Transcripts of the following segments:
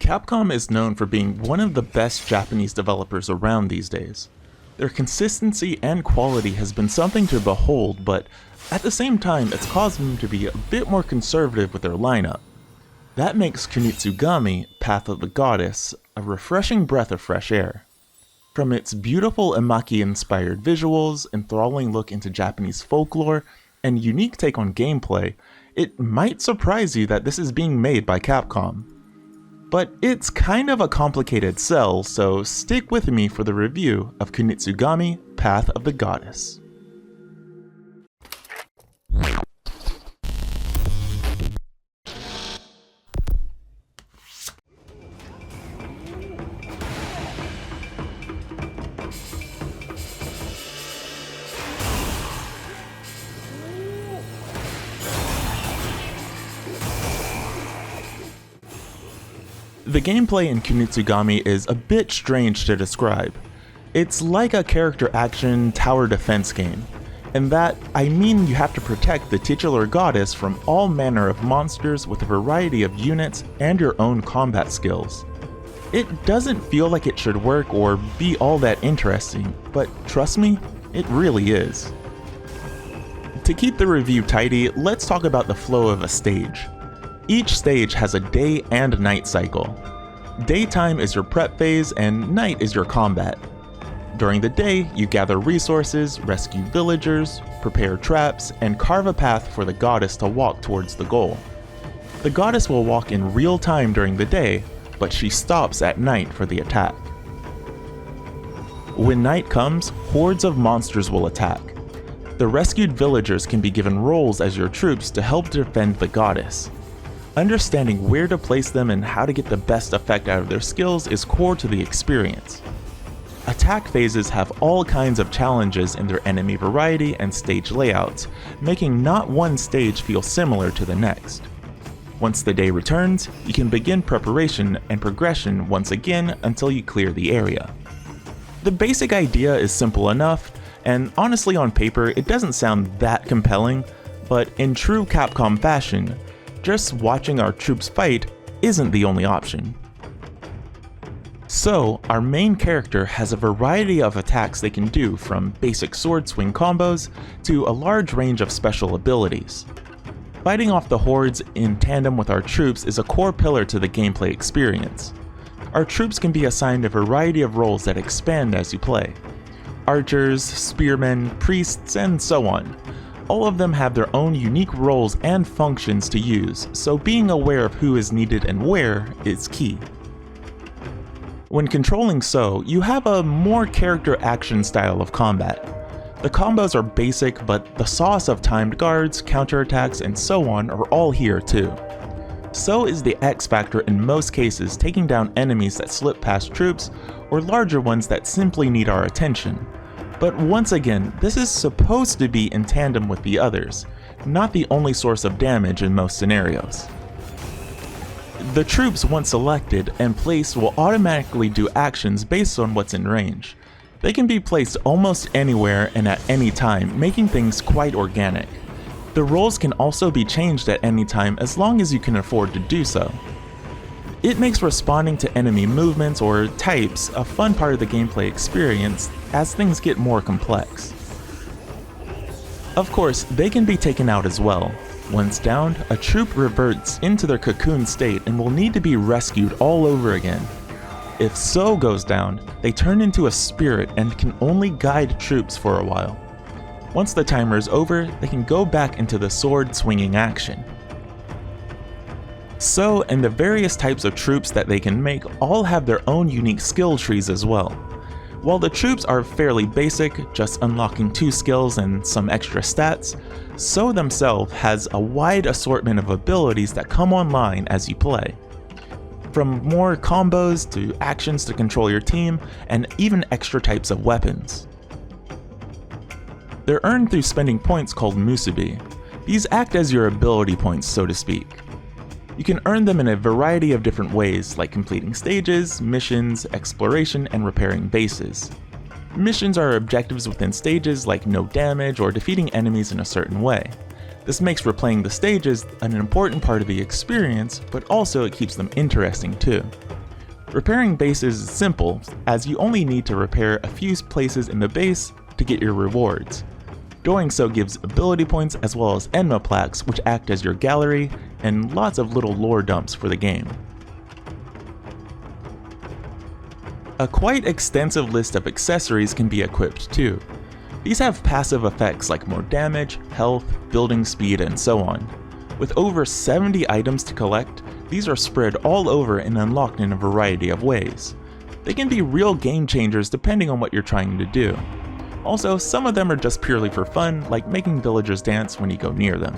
Capcom is known for being one of the best Japanese developers around these days. Their consistency and quality has been something to behold, but at the same time it's caused them to be a bit more conservative with their lineup. That makes Kunitsu-Gami, Path of the Goddess, a refreshing breath of fresh air. From its beautiful Emaki-inspired visuals, enthralling look into Japanese folklore, and unique take on gameplay, it might surprise you that this is being made by Capcom. But it's kind of a complicated sell, so stick with me for the review of Kunitsu-Gami, Path of the Goddess. The gameplay in Kunitsu-Gami is a bit strange to describe. It's like a character action tower defense game. In that, I mean you have to protect the titular goddess from all manner of monsters with a variety of units and your own combat skills. It doesn't feel like it should work or be all that interesting, but trust me, it really is. To keep the review tidy, let's talk about the flow of a stage. Each stage has a day and night cycle. Daytime is your prep phase and night is your combat. During the day, you gather resources, rescue villagers, prepare traps, and carve a path for the goddess to walk towards the goal. The goddess will walk in real time during the day, but she stops at night for the attack. When night comes, hordes of monsters will attack. The rescued villagers can be given roles as your troops to help defend the goddess. Understanding where to place them and how to get the best effect out of their skills is core to the experience. Attack phases have all kinds of challenges in their enemy variety and stage layouts, making not one stage feel similar to the next. Once the day returns, you can begin preparation and progression once again until you clear the area. The basic idea is simple enough, and honestly on paper it doesn't sound that compelling, but in true Capcom fashion, just watching our troops fight isn't the only option. So, our main character has a variety of attacks they can do, from basic sword swing combos to a large range of special abilities. Fighting off the hordes in tandem with our troops is a core pillar to the gameplay experience. Our troops can be assigned a variety of roles that expand as you play. Archers, spearmen, priests, and so on. All of them have their own unique roles and functions to use, so being aware of who is needed and where is key. When controlling So, you have a more character action style of combat. The combos are basic, but the sauce of timed guards, counterattacks, and so on are all here too. So is the X factor in most cases, taking down enemies that slip past troops, or larger ones that simply need our attention. But once again, this is supposed to be in tandem with the others, not the only source of damage in most scenarios. The troops, once selected and placed, will automatically do actions based on what's in range. They can be placed almost anywhere and at any time, making things quite organic. The roles can also be changed at any time as long as you can afford to do so. It makes responding to enemy movements or types a fun part of the gameplay experience as things get more complex. Of course, they can be taken out as well. Once downed, a troop reverts into their cocoon state and will need to be rescued all over again. If So goes down, they turn into a spirit and can only guide troops for a while. Once the timer is over, they can go back into the sword swinging action. So, and the various types of troops that they can make all have their own unique skill trees as well. While the troops are fairly basic, just unlocking 2 skills and some extra stats, So themselves has a wide assortment of abilities that come online as you play. From more combos to actions to control your team, and even extra types of weapons. They're earned through spending points called musubi. These act as your ability points, so to speak. You can earn them in a variety of different ways, like completing stages, missions, exploration, and repairing bases. Missions are objectives within stages like no damage or defeating enemies in a certain way. This makes replaying the stages an important part of the experience, but also it keeps them interesting too. Repairing bases is simple, as you only need to repair a few places in the base to get your rewards. Doing so gives ability points as well as Enma plaques, which act as your gallery, and lots of little lore dumps for the game. A quite extensive list of accessories can be equipped too. These have passive effects like more damage, health, building speed, and so on. With over 70 items to collect, these are spread all over and unlocked in a variety of ways. They can be real game changers depending on what you're trying to do. Also, some of them are just purely for fun, like making villagers dance when you go near them.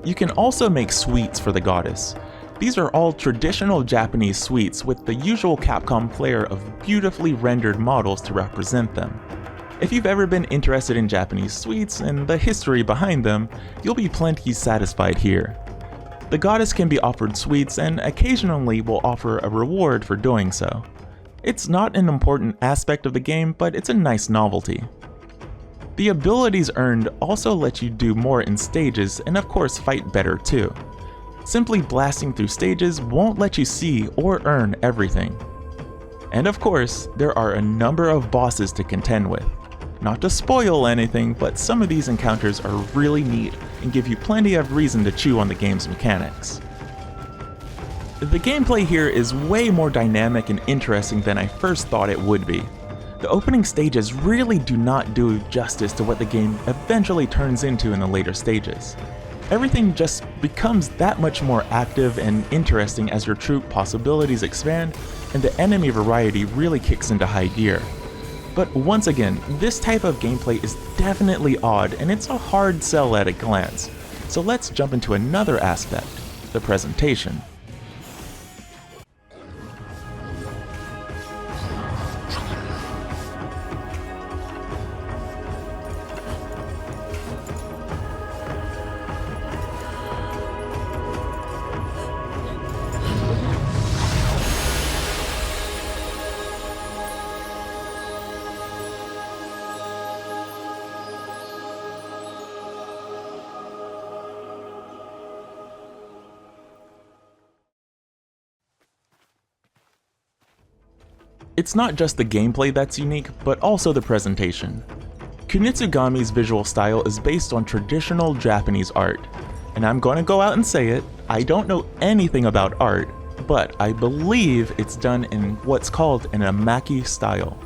You can also make sweets for the goddess. These are all traditional Japanese sweets with the usual Capcom flair of beautifully rendered models to represent them. If you've ever been interested in Japanese sweets and the history behind them, you'll be plenty satisfied here. The goddess can be offered sweets and occasionally will offer a reward for doing so. It's not an important aspect of the game, but it's a nice novelty. The abilities earned also let you do more in stages and of course fight better too. Simply blasting through stages won't let you see or earn everything. And of course, there are a number of bosses to contend with. Not to spoil anything, but some of these encounters are really neat and give you plenty of reason to chew on the game's mechanics. The gameplay here is way more dynamic and interesting than I first thought it would be. The opening stages really do not do justice to what the game eventually turns into in the later stages. Everything just becomes that much more active and interesting as your troop possibilities expand and the enemy variety really kicks into high gear. But once again, this type of gameplay is definitely odd and it's a hard sell at a glance. So let's jump into another aspect, the presentation. It's not just the gameplay that's unique, but also the presentation. Kunitsu-Gami's visual style is based on traditional Japanese art. And I'm going to go out and say it, I don't know anything about art, but I believe it's done in what's called an amaki style,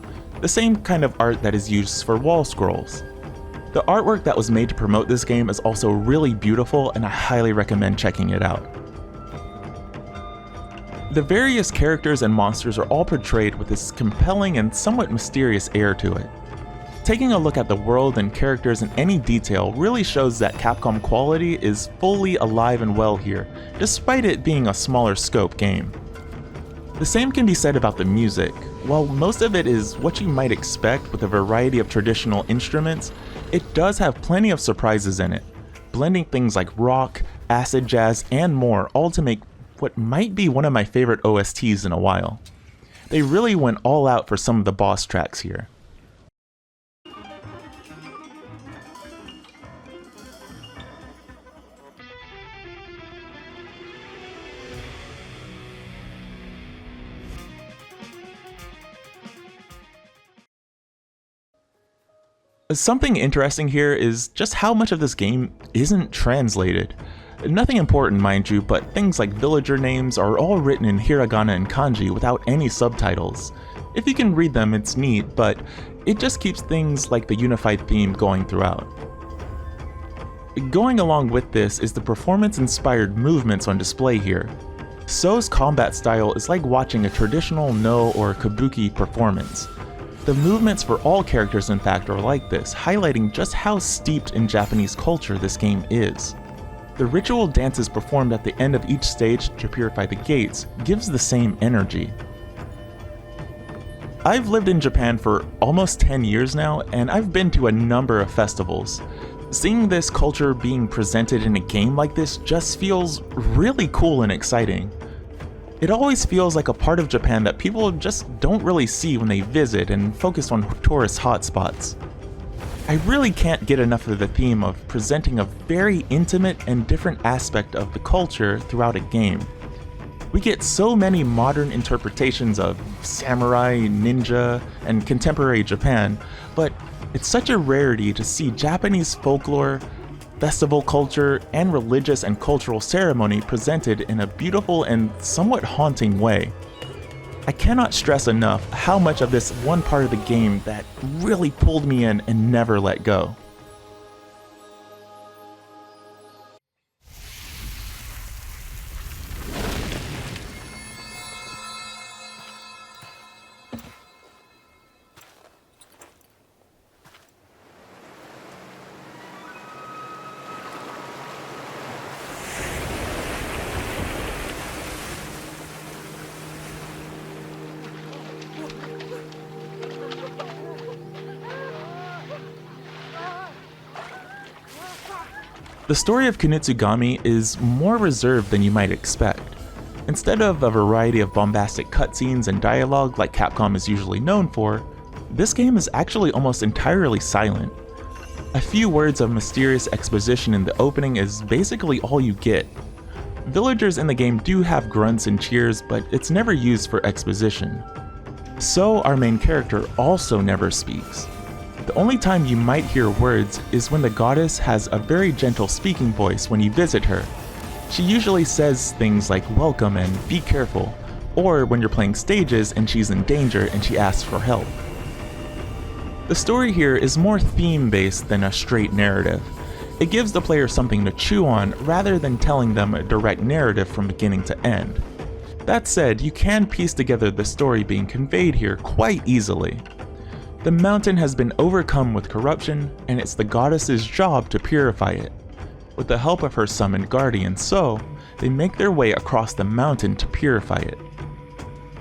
the same kind of art that is used for wall scrolls. The artwork that was made to promote this game is also really beautiful and I highly recommend checking it out. The various characters and monsters are all portrayed with this compelling and somewhat mysterious air to it. Taking a look at the world and characters in any detail really shows that Capcom quality is fully alive and well here, despite it being a smaller scope game. The same can be said about the music. While most of it is what you might expect with a variety of traditional instruments, it does have plenty of surprises in it, blending things like rock, acid jazz, and more, all to make what might be one of my favorite OSTs in a while. They really went all out for some of the boss tracks here. Something interesting here is just how much of this game isn't translated. Nothing important, mind you, but things like villager names are all written in hiragana and kanji without any subtitles. If you can read them, it's neat, but it just keeps things like the unified theme going throughout. Going along with this is the performance-inspired movements on display here. So's combat style is like watching a traditional No or Kabuki performance. The movements for all characters in fact are like this, highlighting just how steeped in Japanese culture this game is. The ritual dances performed at the end of each stage to purify the gates gives the same energy. I've lived in Japan for almost 10 years now, and I've been to a number of festivals. Seeing this culture being presented in a game like this just feels really cool and exciting. It always feels like a part of Japan that people just don't really see when they visit and focus on tourist hotspots. I really can't get enough of the theme of presenting a very intimate and different aspect of the culture throughout a game. We get so many modern interpretations of samurai, ninja, and contemporary Japan, but it's such a rarity to see Japanese folklore, festival culture, and religious and cultural ceremony presented in a beautiful and somewhat haunting way. I cannot stress enough how much of this one part of the game that really pulled me in and never let go. The story of Kunitsu-Gami is more reserved than you might expect. Instead of a variety of bombastic cutscenes and dialogue like Capcom is usually known for, this game is actually almost entirely silent. A few words of mysterious exposition in the opening is basically all you get. Villagers in the game do have grunts and cheers, but it's never used for exposition. So our main character also never speaks. The only time you might hear words is when the goddess has a very gentle speaking voice when you visit her. She usually says things like welcome and be careful, or when you're playing stages and she's in danger and she asks for help. The story here is more theme-based than a straight narrative. It gives the player something to chew on rather than telling them a direct narrative from beginning to end. That said, you can piece together the story being conveyed here quite easily. The mountain has been overcome with corruption, and it's the goddess's job to purify it. With the help of her summoned guardian So, they make their way across the mountain to purify it.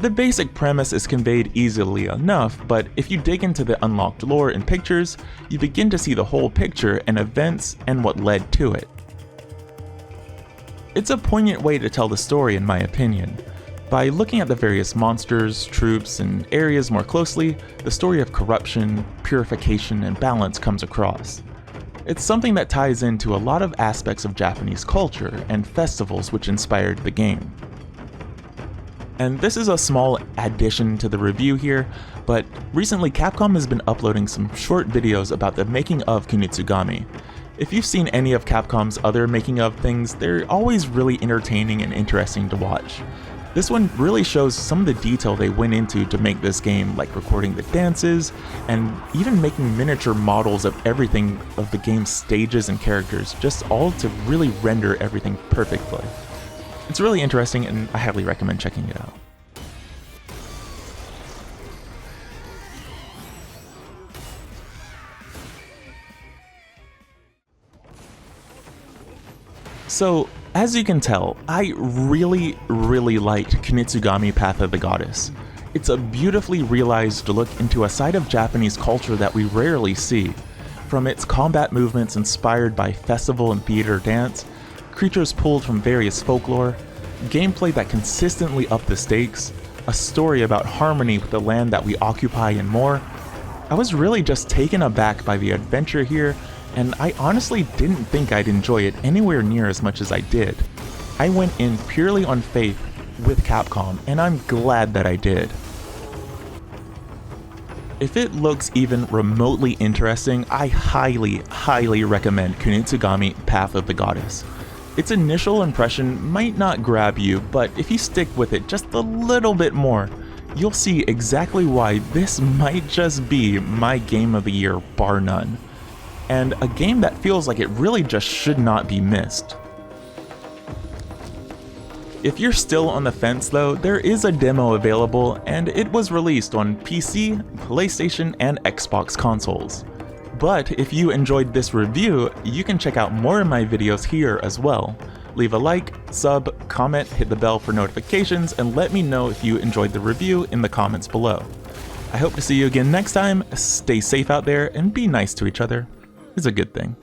The basic premise is conveyed easily enough, but if you dig into the unlocked lore and pictures, you begin to see the whole picture and events and what led to it. It's a poignant way to tell the story in my opinion. By looking at the various monsters, troops, and areas more closely, the story of corruption, purification, and balance comes across. It's something that ties into a lot of aspects of Japanese culture and festivals which inspired the game. And this is a small addition to the review here, but recently Capcom has been uploading some short videos about the making of Kunitsu-Gami. If you've seen any of Capcom's other making of things, they're always really entertaining and interesting to watch. This one really shows some of the detail they went into to make this game, like recording the dances, and even making miniature models of everything of the game's stages and characters, just all to really render everything perfectly. It's really interesting and I highly recommend checking it out. So, as you can tell, I really liked Kunitsu-Gami Path of the Goddess. It's a beautifully realized look into a side of Japanese culture that we rarely see. From its combat movements inspired by festival and theater dance, creatures pulled from various folklore, gameplay that consistently upped the stakes, a story about harmony with the land that we occupy and more, I was really just taken aback by the adventure here, and I honestly didn't think I'd enjoy it anywhere near as much as I did. I went in purely on faith with Capcom, and I'm glad that I did. If it looks even remotely interesting, I highly recommend Kunitsu-Gami Path of the Goddess. Its initial impression might not grab you, but if you stick with it just a little bit more, you'll see exactly why this might just be my game of the year bar none. And a game that feels like it really just should not be missed. If you're still on the fence though, there is a demo available and it was released on PC, PlayStation, and Xbox consoles. But if you enjoyed this review, you can check out more of my videos here as well. Leave a like, sub, comment, hit the bell for notifications, and let me know if you enjoyed the review in the comments below. I hope to see you again next time. Stay safe out there and be nice to each other. It's a good thing.